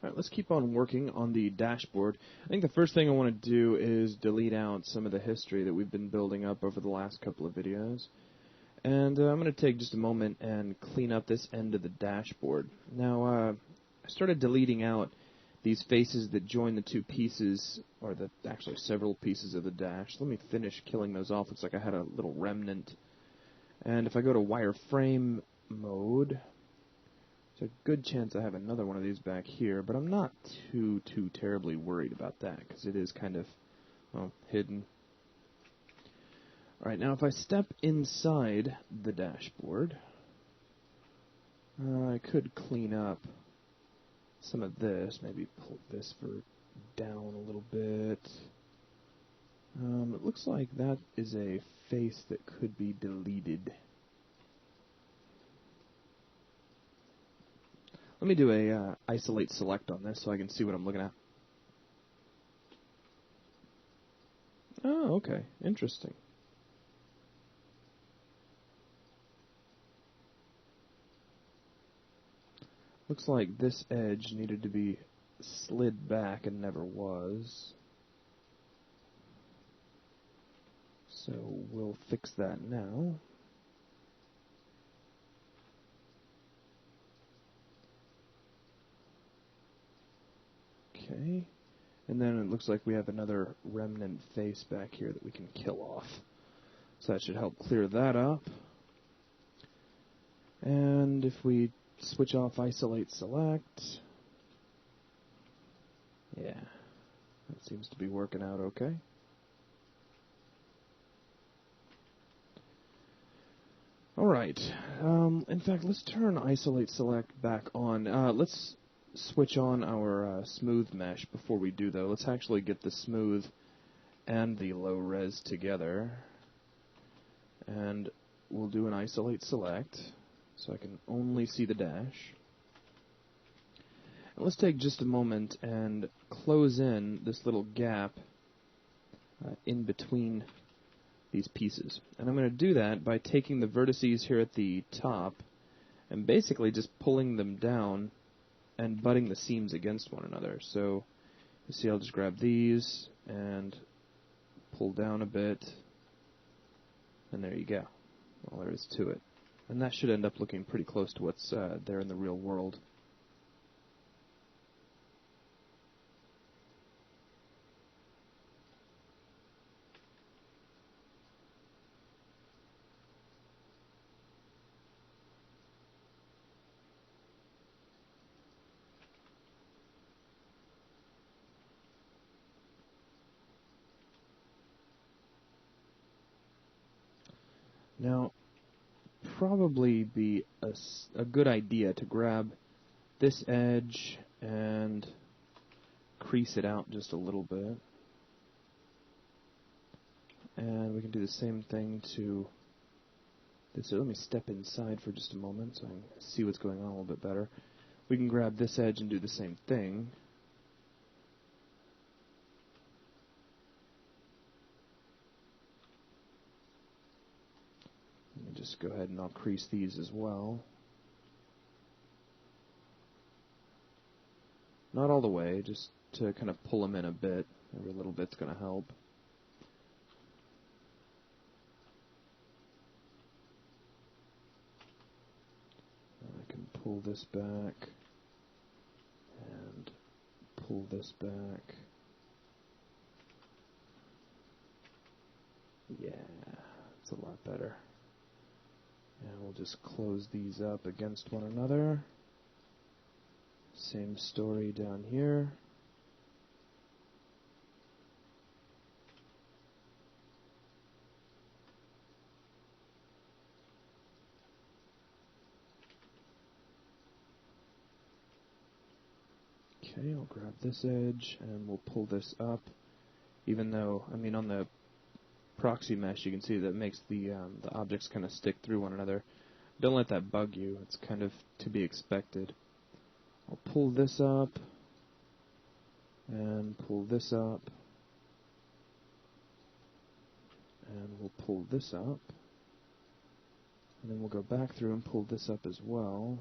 Alright, let's keep on working on the dashboard. I think the first thing I want to do is delete out some of the history that we've been building up over the last couple of videos. And I'm going to take just a moment and clean up this end of the dashboard. Now, I started deleting out these faces that join the two pieces, or actually several pieces of the dash. Let me finish killing those off. Looks like I had a little remnant. And if I go to wireframe mode, there's a good chance I have another one of these back here, but I'm not too terribly worried about that, because it is kind of, well, hidden. Alright, now if I step inside the dashboard, I could clean up some of this, maybe pull this down a little bit. It looks like that is a face that could be deleted. Let me do a isolate select on this so I can see what I'm looking at. Oh, okay. Interesting. Looks like this edge needed to be slid back and never was. So we'll fix that now. Okay, and then it looks like we have another remnant face back here that we can kill off. So that should help clear that up. And if we switch off isolate select, yeah, that seems to be working out okay. Alright, in fact, let's turn isolate select back on. Let's switch on our smooth mesh before we do, though. Let's actually get the smooth and the low res together. And we'll do an isolate select so I can only see the dash. And let's take just a moment and close in this little gap in between these pieces. And I'm going to do that by taking the vertices here at the top and basically just pulling them down and butting the seams against one another. So you see, I'll just grab these and pull down a bit, and there you go. All there is to it. And that should end up looking pretty close to what's there in the real world. Now, probably be a good idea to grab this edge and crease it out just a little bit. And we can do the same thing to this. So let me step inside for just a moment so I can see what's going on a little bit better. We can grab this edge and do the same thing. Let me just go ahead and I'll crease these as well. Not all the way, just to kind of pull them in a bit. Every little bit's going to help. I can pull this back and pull this back. Yeah, it's a lot better. And we'll just close these up against one another. Same story down here. Okay, I'll grab this edge and we'll pull this up. Even though, I mean, on the proxy mesh you can see that makes the objects kind of stick through one another. Don't let that bug you. It's kind of to be expected. I'll pull this up and pull this up and we'll pull this up and then we'll go back through and pull this up as well.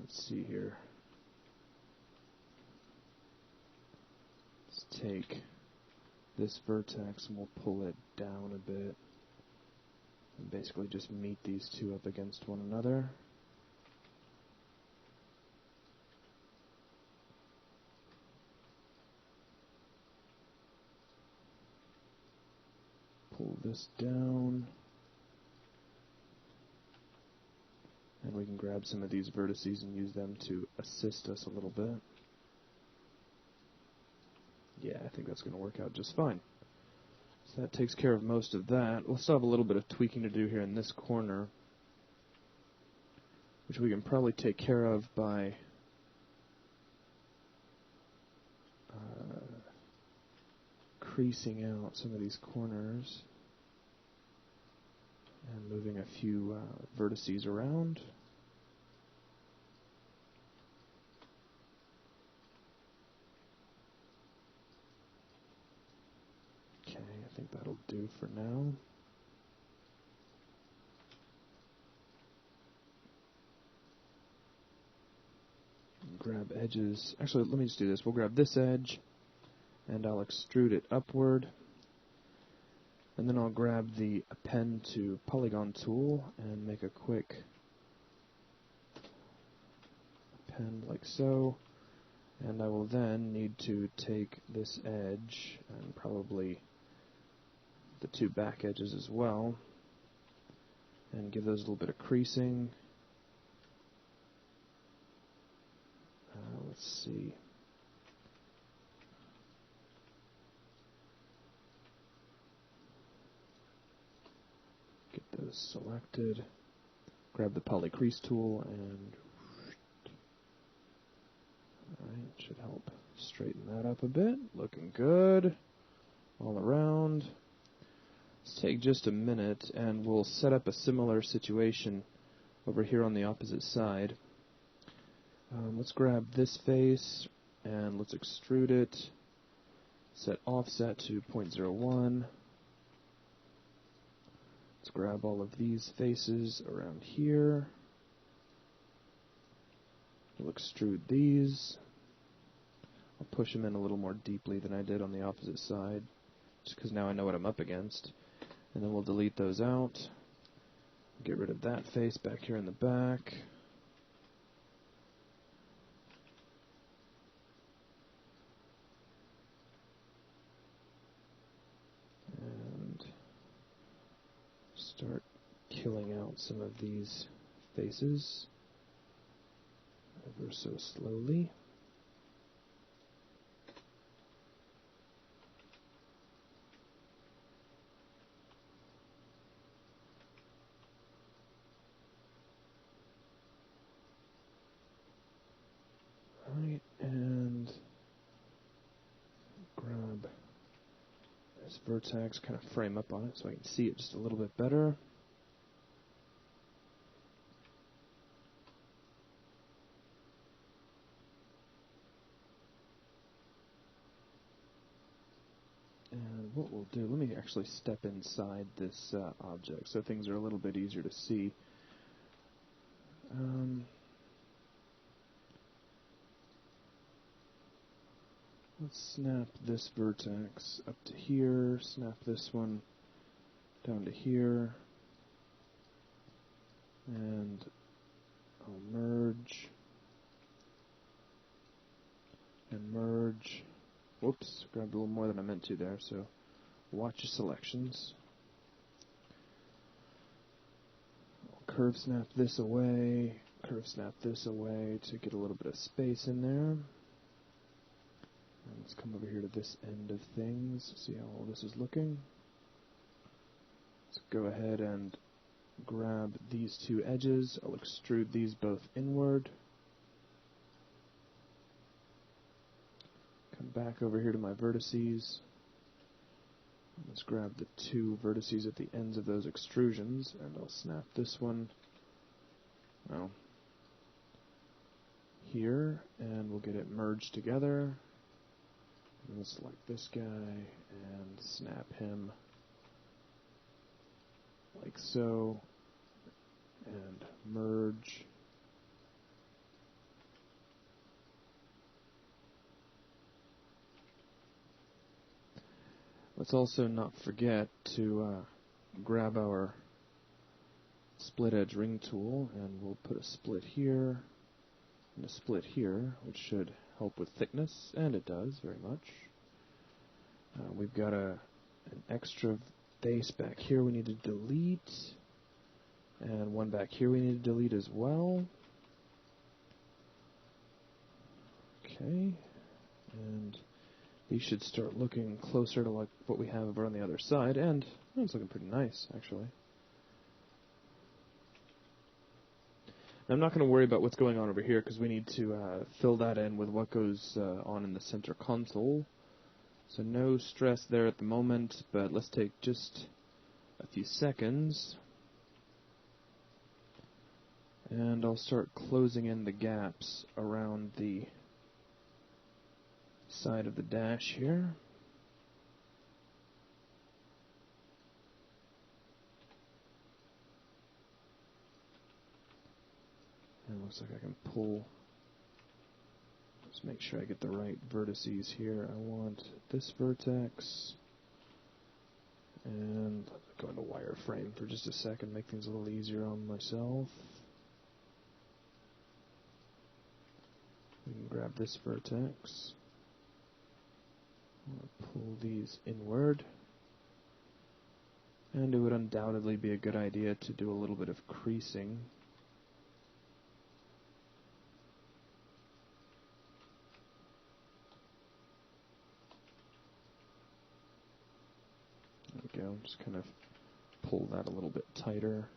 let's see here. Let's take this vertex and we'll pull it down a bit and basically just meet these two up against one another. Pull this down. And we can grab some of these vertices and use them to assist us a little bit. Yeah, I think that's going to work out just fine. So that takes care of most of that. We'll still have a little bit of tweaking to do here in this corner, which we can probably take care of by creasing out some of these corners and moving a few vertices around. Okay, I think that'll do for now. Grab edges. Actually, let me just do this. We'll grab this edge, and I'll extrude it upward. And then I'll grab the append to polygon tool and make a quick append like so. And I will then need to take this edge and probably the two back edges as well and give those a little bit of creasing. Let's see. Get those selected. Grab the poly crease tool and alright, should help straighten that up a bit. Looking good all around. Let's take just a minute and we'll set up a similar situation over here on the opposite side. Let's grab this face and let's extrude it. Set offset to 0.01. Let's grab all of these faces around here. We'll extrude these. I'll push them in a little more deeply than I did on the opposite side, just because now I know what I'm up against. And then we'll delete those out. Get rid of that face back here in the back. And start killing out some of these faces ever so slowly. Right, and grab this vertex, kind of frame up on it so I can see it just a little bit better. And what we'll do, let me actually step inside this object so things are a little bit easier to see. Let's snap this vertex up to here, snap this one down to here, and I'll merge, and merge. Whoops, grabbed a little more than I meant to there, so watch your selections. I'll curve snap this away, curve snap this away to get a little bit of space in there. Let's come over here to this end of things, see how all this is looking. Let's go ahead and grab these two edges. I'll extrude these both inward. Come back over here to my vertices. Let's grab the two vertices at the ends of those extrusions, and I'll snap this one, well, here, and we'll get it merged together. And we'll select this guy and snap him like so, and merge, Let's also not forget to grab our split edge ring tool, and we'll put a split here and a split here, which should help with thickness, and it does very much. We've got an extra base back here we need to delete, and one back here we need to delete as well. Okay, and these should start looking closer to like what we have over on the other side, and it's looking pretty nice, actually. Now, I'm not going to worry about what's going on over here, because we need to fill that in with what goes on in the center console. So no stress there at the moment, but let's take just a few seconds, and I'll start closing in the gaps around the side of the dash here. And it looks like I can pull, just make sure I get the right vertices here. I want this vertex, and let's go into wireframe for just a second, make things a little easier on myself. We can grab this vertex. Pull these inward, and it would undoubtedly be a good idea to do a little bit of creasing. There we go, just kind of pull that a little bit tighter.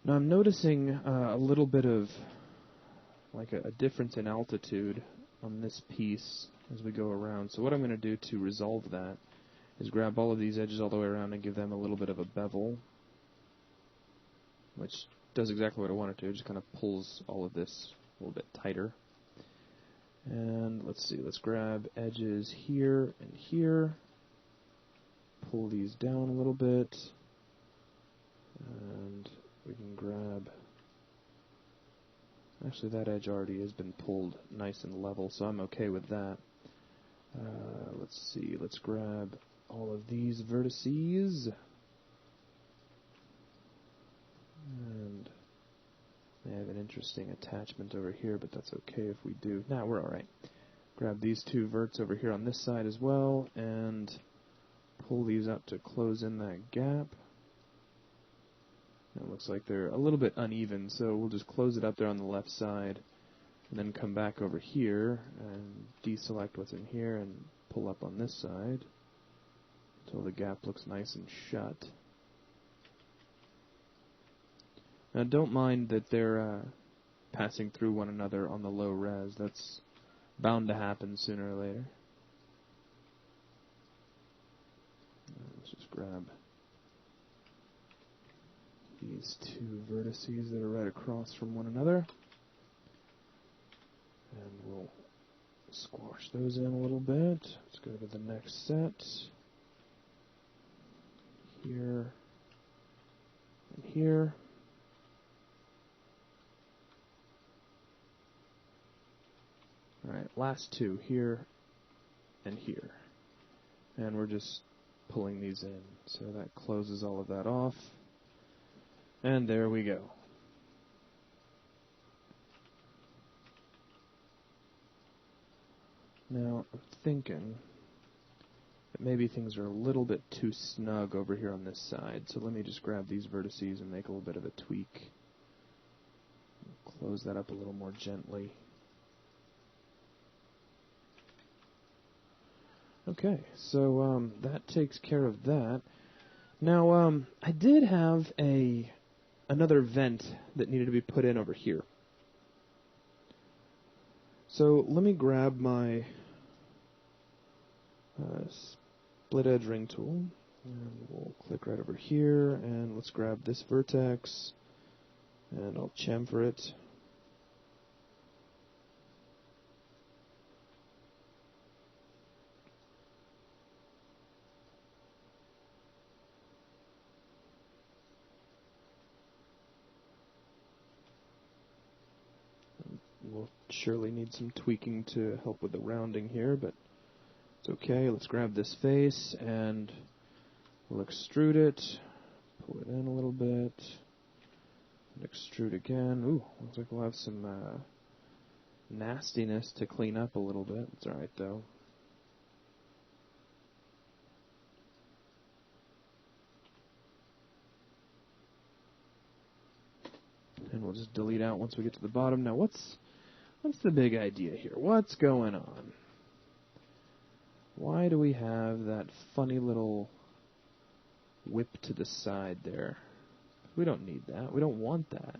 Now I'm noticing a little bit of like a difference in altitude on this piece as we go around. So what I'm going to do to resolve that is grab all of these edges all the way around and give them a little bit of a bevel, which does exactly what I want it to. It just kind of pulls all of this a little bit tighter. And let's see, let's grab edges here and here, pull these down a little bit, and we can grab, actually that edge already has been pulled nice and level, so I'm okay with that. Let's see, let's grab all of these vertices, and they have an interesting attachment over here, but that's okay if we do. Nah, we're alright. Grab these two verts over here on this side as well, and pull these up to close in that gap. It looks like they're a little bit uneven, so we'll just close it up there on the left side, and then come back over here and deselect what's in here and pull up on this side until the gap looks nice and shut. Now don't mind that they're passing through one another on the low res. That's bound to happen sooner or later. Let's just grab these two vertices that are right across from one another, and we'll squash those in a little bit. Let's go to the next set. Here and here. Alright, last two, here and here. And we're just pulling these in. So that closes all of that off. And there we go. Now, I'm thinking that maybe things are a little bit too snug over here on this side. So let me just grab these vertices and make a little bit of a tweak. Close that up a little more gently. Okay, so that takes care of that. Now, I did have another vent that needed to be put in over here. So let me grab my split edge ring tool, and we'll click right over here, and let's grab this vertex, and I'll chamfer it. we'll surely need some tweaking to help with the rounding here, but it's okay. Let's grab this face and we'll extrude it, pull it in a little bit, and extrude again. Ooh, looks like we'll have some nastiness to clean up a little bit. It's alright though. And we'll just delete out once we get to the bottom. Now what's the big idea here? What's going on? Why do we have that funny little whip to the side there? We don't need that. We don't want that.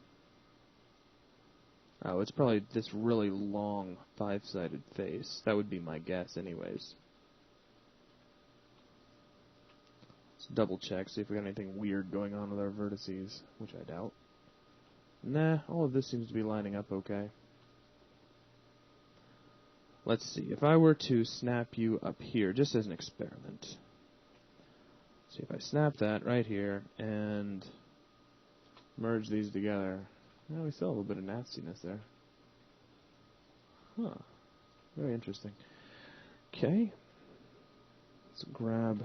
Oh, it's probably this really long five-sided face. That would be my guess anyways. Let's double check, see if we got anything weird going on with our vertices, which I doubt. Nah, all of this seems to be lining up okay. Let's see, if I were to snap you up here, just as an experiment. See if I snap that right here and merge these together. Well, we still have a little bit of nastiness there. Huh. Very interesting. Okay. Let's grab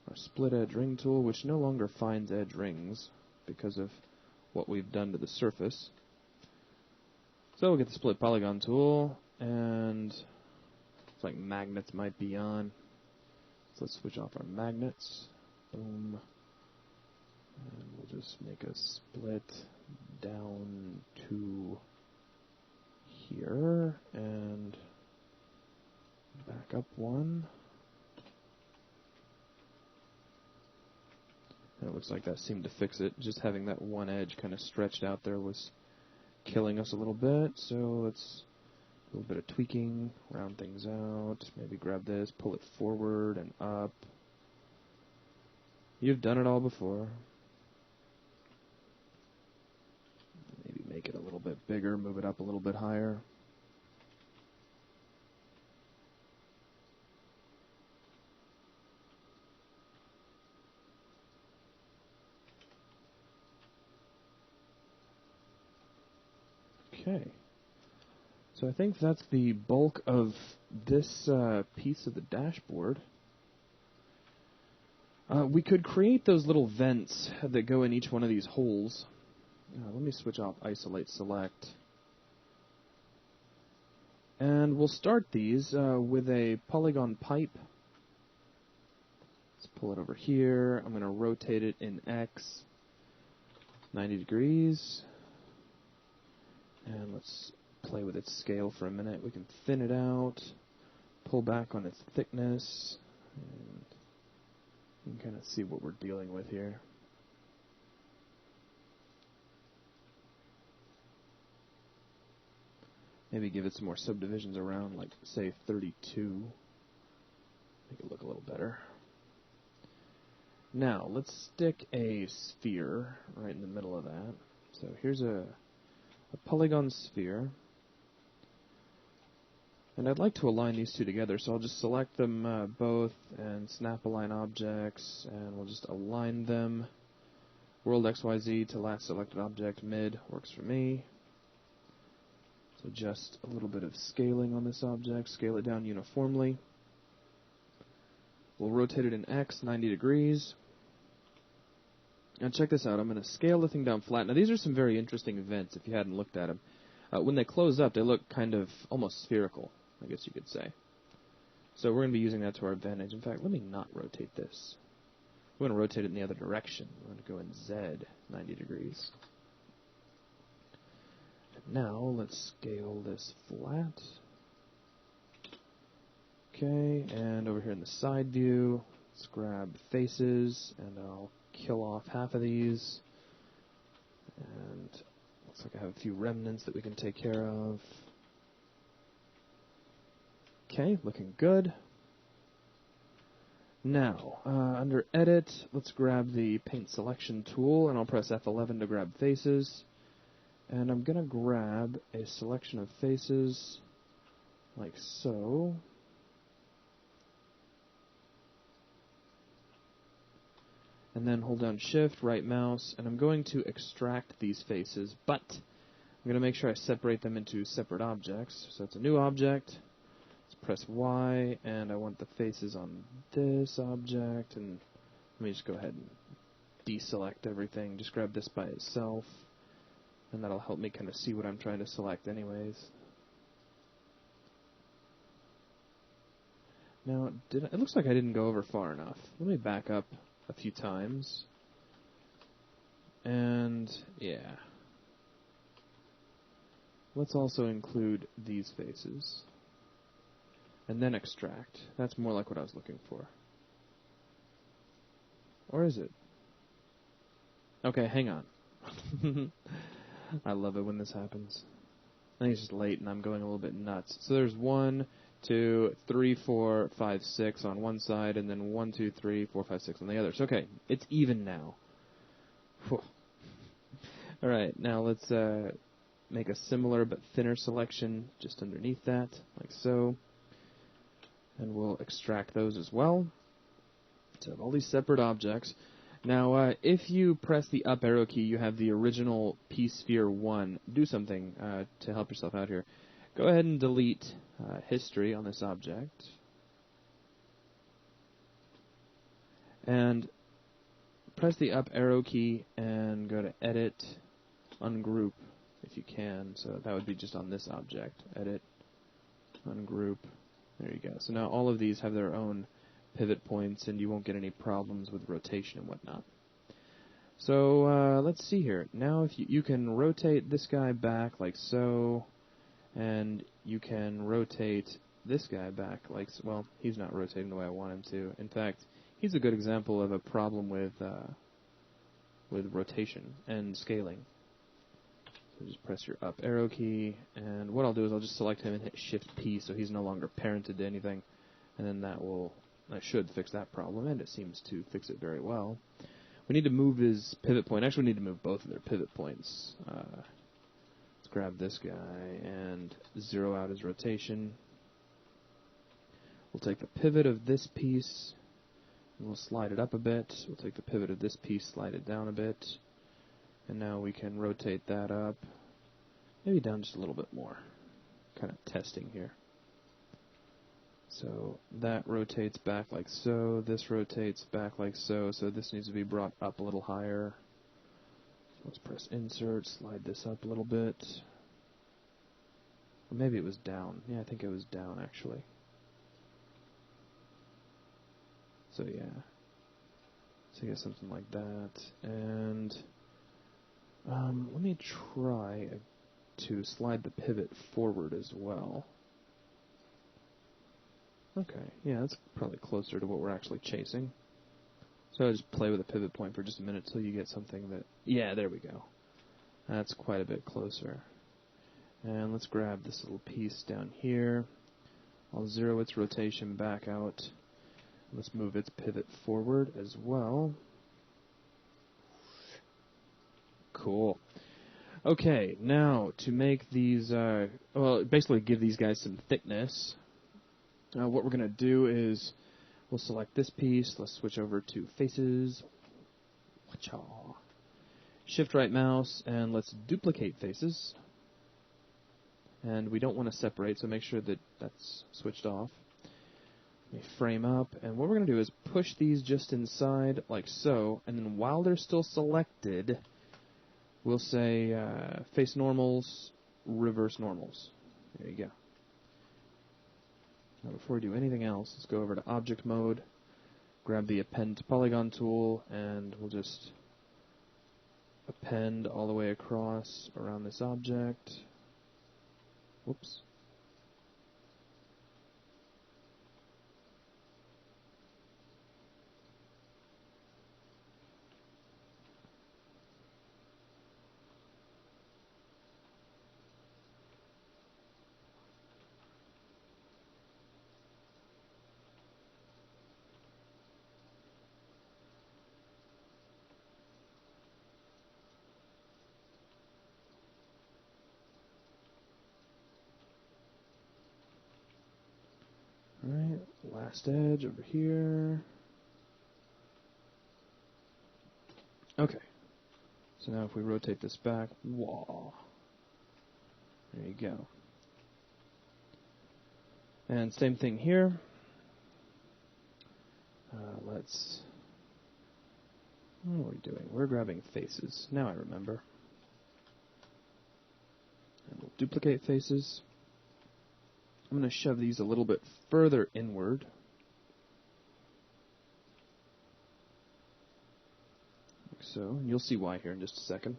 our split edge ring tool, which no longer finds edge rings because of what we've done to the surface. So we'll get the split polygon tool, and it's like magnets might be on. So let's switch off our magnets. Boom. And we'll just make a split down to here and back up one. And it looks like that seemed to fix it. Just having that one edge kind of stretched out there was killing us a little bit. So let's a little bit of tweaking, round things out. Maybe grab this, pull it forward and up. You've done it all before. Maybe make it a little bit bigger, move it up a little bit higher. Okay. So I think that's the bulk of this piece of the dashboard. We could create those little vents that go in each one of these holes. Let me switch off isolate select. And we'll start these with a polygon pipe. Let's pull it over here. I'm going to rotate it in X 90 degrees. And let's play with its scale for a minute. We can thin it out, pull back on its thickness, and you can kind of see what we're dealing with here. Maybe give it some more subdivisions around, like, say, 32. Make it look a little better. Now, let's stick a sphere right in the middle of that. So here's a polygon sphere. And I'd like to align these two together, so I'll just select them both and snap align objects, and we'll just align them. World XYZ to last selected object, mid, works for me. So just a little bit of scaling on this object, scale it down uniformly. We'll rotate it in X, 90 degrees. Now check this out, I'm going to scale the thing down flat. Now these are some very interesting vents if you hadn't looked at them. When they close up, they look kind of almost spherical, I guess you could say. So we're going to be using that to our advantage. In fact, let me not rotate this. We're going to rotate it in the other direction. We're going to go in Z, 90 degrees. And now let's scale this flat. Okay, and over here in the side view, let's grab faces, and I'll kill off half of these. And looks like I have a few remnants that we can take care of. Okay, looking good. Now, under Edit, let's grab the Paint Selection tool, and I'll press F11 to grab faces. And I'm going to grab a selection of faces like so. And then hold down Shift, right mouse, and I'm going to extract these faces, but I'm I'm going to make sure I separate them into separate objects. So it's a new object. Let's press Y, and I want the faces on this object, and let me just go ahead and deselect everything. Just grab this by itself, and that'll help me kind of see what I'm trying to select anyways. Now, it looks like I didn't go over far enough. Let me back up a few times. And, yeah. Let's also include these faces. And then extract. That's more like what I was looking for. Or is it? Okay, hang on. I love it when this happens. I think it's just late and I'm going a little bit nuts. So there's 1, 2, 3, 4, 5, 6 on one side, and then 1, 2, 3, 4, 5, 6 on the other. So okay, it's even now. Whew. All right, now let's make a similar but thinner selection just underneath that, like so. And we'll extract those as well. So all these separate objects. Now, if you press the up arrow key, you have the original P-Sphere 1. Do something to help yourself out here. Go ahead and delete history on this object. And press the up arrow key and go to Edit, Ungroup, if you can. So that would be just on this object. Edit, Ungroup. There you go. So now all of these have their own pivot points, and you won't get any problems with rotation and whatnot. So let's see here. Now if you can rotate this guy back like so, and you can rotate this guy back like so. Well, he's not rotating the way I want him to. In fact, he's a good example of a problem with rotation and scaling. So just press your up arrow key, and what I'll do is I'll just select him and hit Shift P so he's no longer parented to anything, and then that should fix that problem, and it seems to fix it very well. We need to move his pivot point. Actually, we need to move both of their pivot points. Let's grab this guy and zero out his rotation. We'll take the pivot of this piece, and we'll slide it up a bit. We'll take the pivot of this piece, slide it down a bit. And now we can rotate that up, maybe down just a little bit more. Kind of testing here. So that rotates back like so, this rotates back like so, so this needs to be brought up a little higher. Let's press Insert, slide this up a little bit. Or maybe it was down. Yeah, I think it was down actually. So yeah. So I guess something like that. And let me try to slide the pivot forward as well. Okay, yeah, that's probably closer to what we're actually chasing. So I'll just play with a pivot point for just a minute till you get something that... Yeah, there we go. That's quite a bit closer. And let's grab this little piece down here. I'll zero its rotation back out. Let's move its pivot forward as well. Cool. Okay, now to make these, well, basically give these guys some thickness, what we're going to do is we'll select this piece. Let's switch over to Faces. Shift right mouse, and let's duplicate faces. And we don't want to separate, so make sure that that's switched off. Let me frame up, and what we're going to do is push these just inside like so, and then while they're still selected, we'll say face normals, reverse normals. There you go. Now before we do anything else, let's go over to Object Mode, grab the Append to Polygon tool, and we'll just append all the way across around this object. Whoops. Alright, last edge over here. Okay. So now if we rotate this back, whoa. There you go. And same thing here. What are we doing? We're grabbing faces. Now I remember. And we'll duplicate faces. I'm going to shove these a little bit further inward. Like so. And you'll see why here in just a second.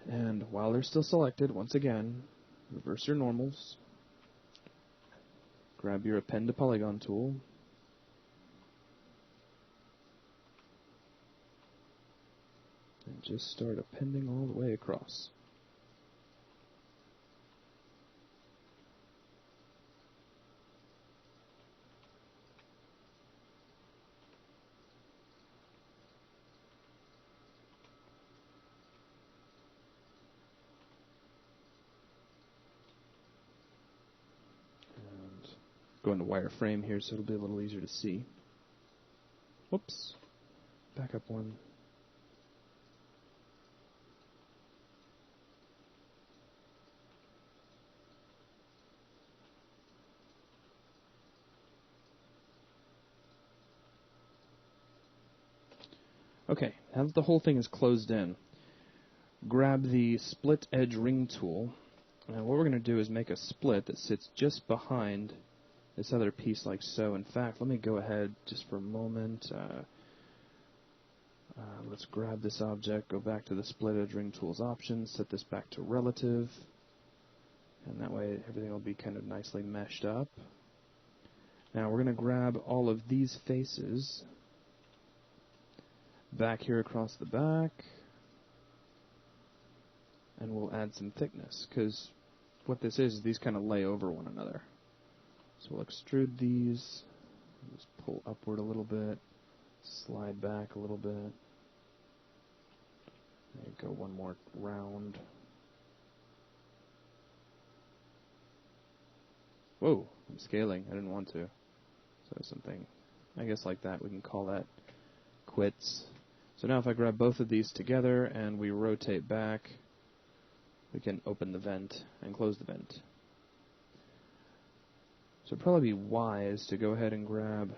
And while they're still selected, once again, reverse your normals. Grab your Append to Polygon tool. And just start appending all the way across. And go into wireframe here so it'll be a little easier to see. Whoops. Back up one. Okay, now that the whole thing is closed in, grab the Split Edge Ring tool, and what we're going to do is make a split that sits just behind this other piece like so. In fact, let me go ahead just for a moment. Let's grab this object, go back to the Split Edge Ring tool's options, set this back to relative, and that way everything will be kind of nicely meshed up. Now we're going to grab all of these faces back here across the back, and we'll add some thickness, because what this is these kind of lay over one another. So we'll extrude these, just pull upward a little bit, slide back a little bit, and go one more round. Whoa, I'm scaling, I didn't want to. So something, I guess like that, we can call that quits. So now if I grab both of these together and we rotate back, we can open the vent and close the vent. So it'd probably be wise to go ahead and grab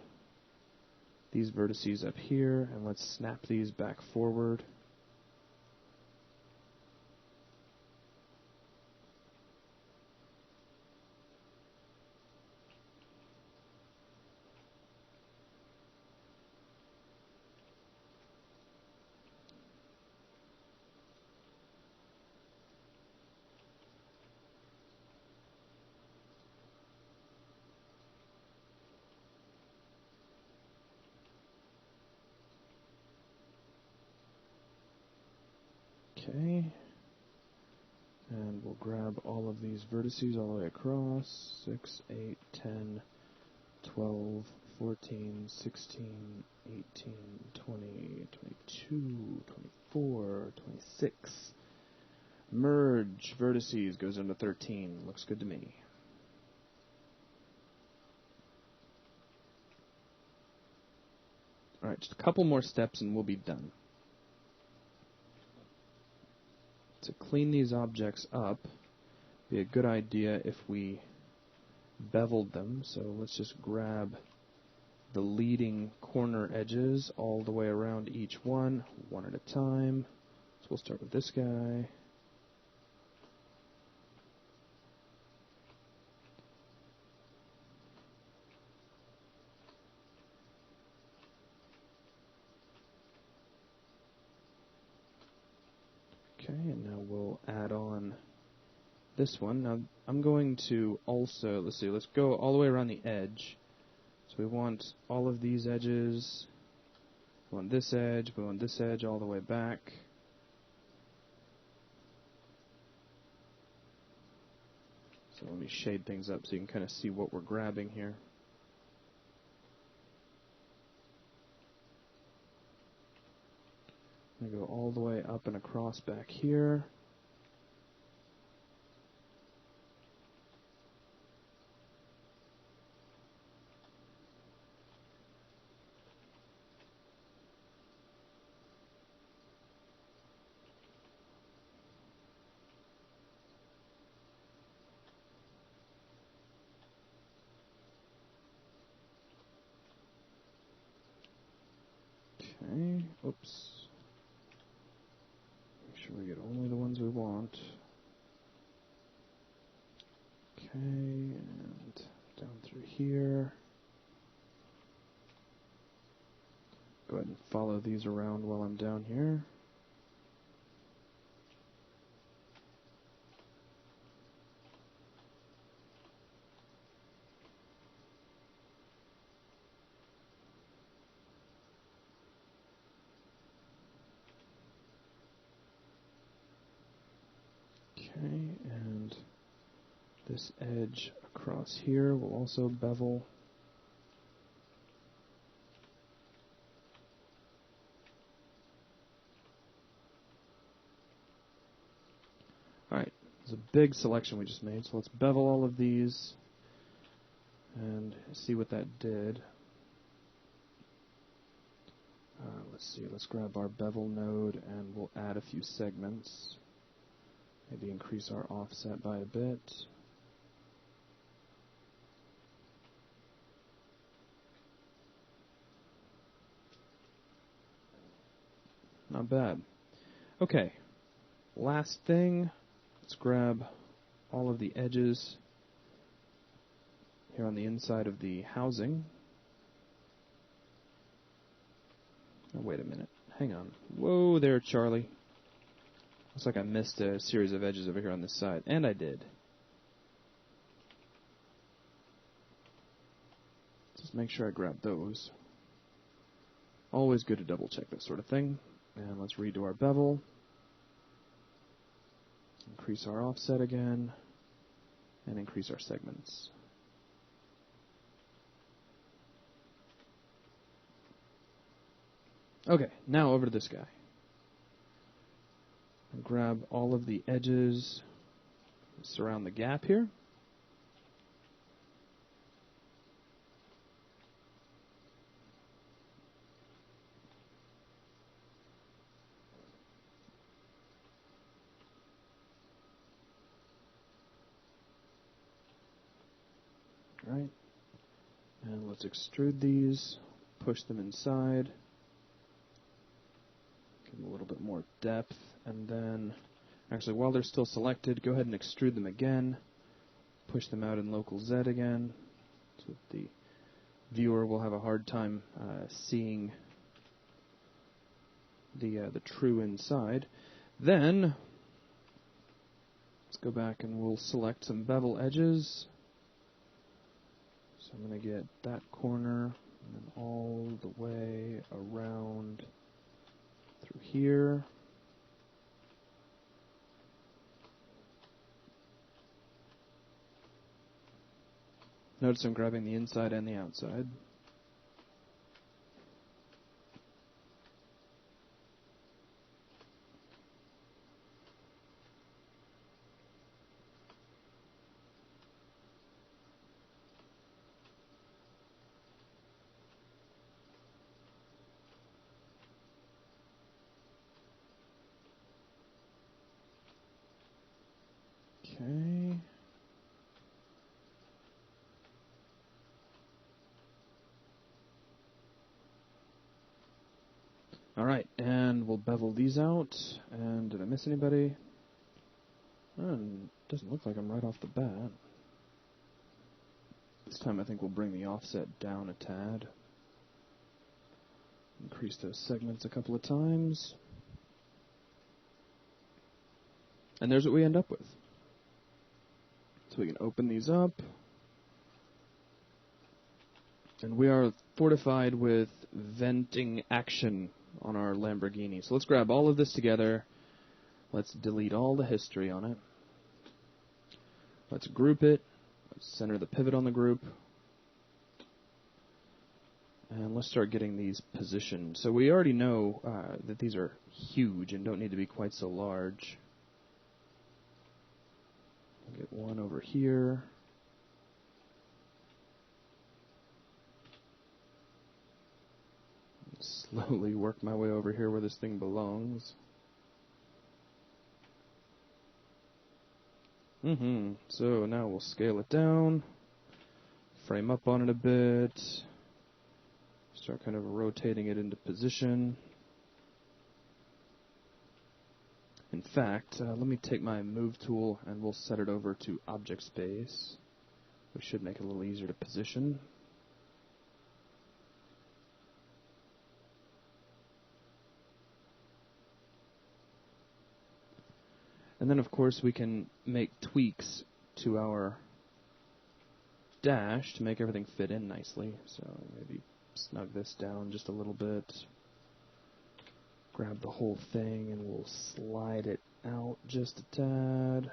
these vertices up here, and let's snap these back forward. Okay, and we'll grab all of these vertices all the way across, 6, 8, 10, 12, 14, 16, 18, 20, 22, 24, 26. Merge vertices goes into 13, looks good to me. Alright, just a couple more steps and we'll be done. To clean these objects up, be a good idea if we beveled them. So let's just grab the leading corner edges all the way around each one at a time. So we'll start with this guy. Okay, and now we'll add on this one. Now I'm going to also, let's go all the way around the edge. So we want all of these edges, we want this edge, we want this edge all the way back. So let me shade things up so you can kind of see what we're grabbing here. I'm going to go all the way up and across back here. Okay, oops. Make sure we get only the ones we want. Okay, and down through here. Go ahead and follow these around while I'm down here. Okay, and this edge across here will also bevel. Alright, there's a big selection we just made, so let's bevel all of these and see what that did. Let's see, let's grab our bevel node and we'll add a few segments. Maybe increase our offset by a bit. Not bad. Okay, last thing, let's grab all of the edges here on the inside of the housing. Oh, wait a minute. Hang on. Whoa there, Charlie. Looks like I missed a series of edges over here on this side. And I did. Just make sure I grab those. Always good to double check this sort of thing. And let's redo our bevel. Increase our offset again. And increase our segments. Okay, now over to this guy. And grab all of the edges, surround the gap here. Right. And let's extrude these, push them inside. Give them a little bit more depth, and then, actually while they're still selected, go ahead and extrude them again. Push them out in local Z again, so that the viewer will have a hard time seeing the true inside. Then, let's go back and we'll select some bevel edges. So I'm going to get that corner, and then all the way around through here. Notice I'm grabbing the inside and the outside. Okay. Alright, and we'll bevel these out. And did I miss anybody? Doesn't look like I'm right off the bat. This time I think we'll bring the offset down a tad. Increase those segments a couple of times. And there's what we end up with. So we can open these up. And we are fortified with venting action on our Lamborghini. So let's grab all of this together. Let's delete all the history on it. Let's group it. Let's center the pivot on the group. And let's start getting these positioned. So we already know that these are huge and don't need to be quite so large. I'll get one over here. Slowly work my way over here where this thing belongs. So now we'll scale it down, frame up on it a bit, Start kind of rotating it into position. In fact, let me take my move tool and we'll set it over to object space, which should make it a little easier to position. And then, of course, we can make tweaks to our dash to make everything fit in nicely. So maybe snug this down just a little bit. Grab the whole thing and we'll slide it out just a tad.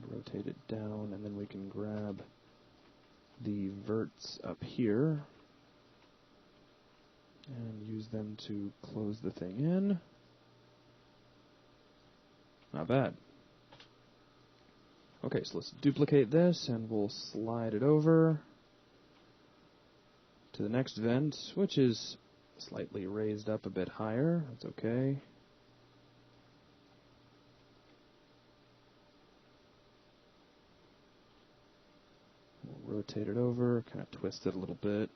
Rotate it down, and then we can grab the verts up here and use them to close the thing in. Not bad. Okay, so let's duplicate this and we'll slide it over to the next vent, which is slightly raised up a bit higher. That's okay. We'll rotate it over, kind of twist it a little bit.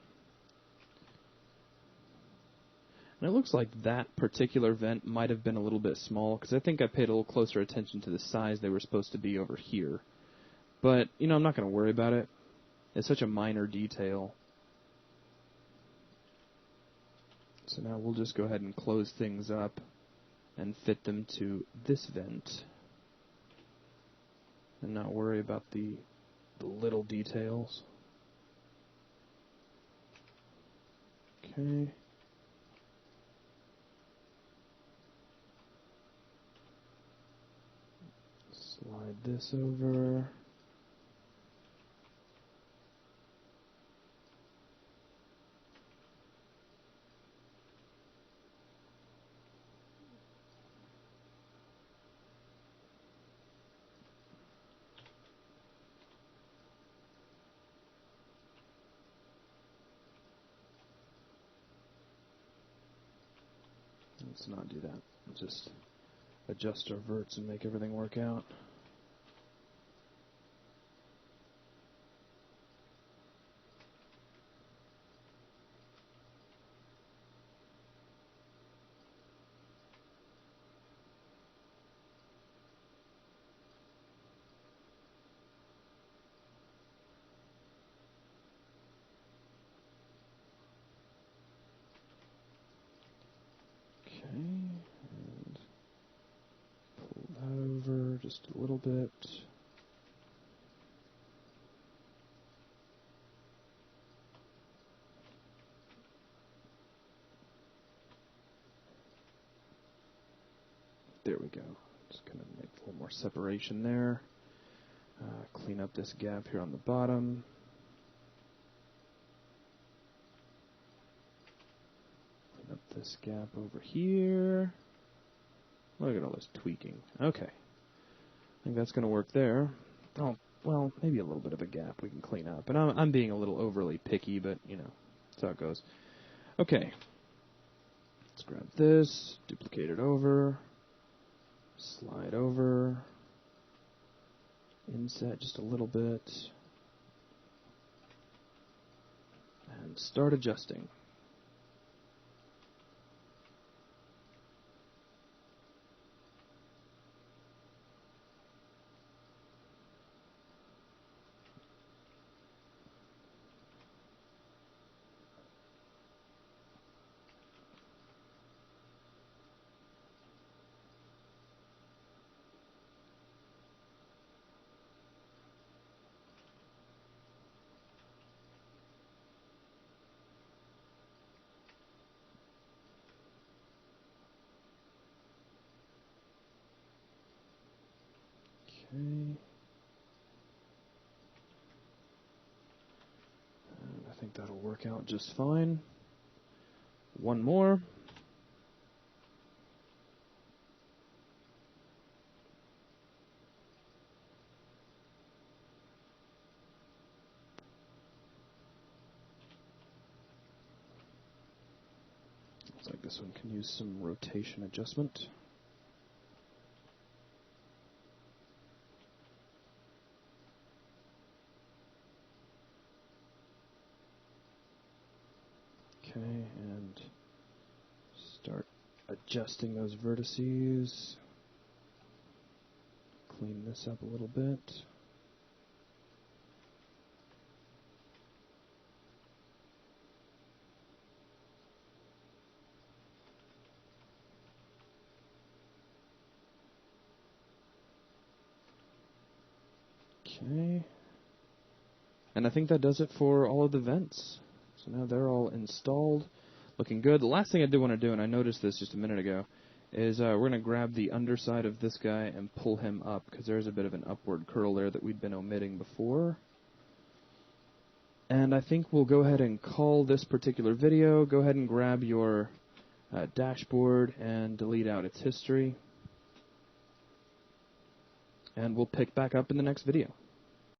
And it looks like that particular vent might have been a little bit small, because I think I paid a little closer attention to the size they were supposed to be over here. But, you know, I'm not going to worry about it. It's such a minor detail. So now we'll just go ahead and close things up and fit them to this vent. And not worry about the little details. Okay. Slide this over. Let's not do that. Let's just adjust our verts and make everything work out. And pull that over just a little bit. There we go. Just kind of make a little more separation there. Clean up this gap here on the bottom. Clean up this gap over here. Look at all this tweaking. Okay. I think that's going to work there. Oh, well, maybe a little bit of a gap we can clean up. And I'm being a little overly picky, but, you know, that's how it goes. Okay. Let's grab this, duplicate it over, slide over, inset just a little bit, and start adjusting. Okay. And I think that'll work out just fine. One more. Looks like this one can use some rotation adjustment. Okay, and start adjusting those vertices. Clean this up a little bit. Okay. And I think that does it for all of the vents. So now they're all installed. Looking good. The last thing I do want to do, and I noticed this just a minute ago, is we're going to grab the underside of this guy and pull him up, because there's a bit of an upward curl there that we'd been omitting before. And I think we'll go ahead and call this particular video. Go ahead and grab your dashboard and delete out its history. And we'll pick back up in the next video.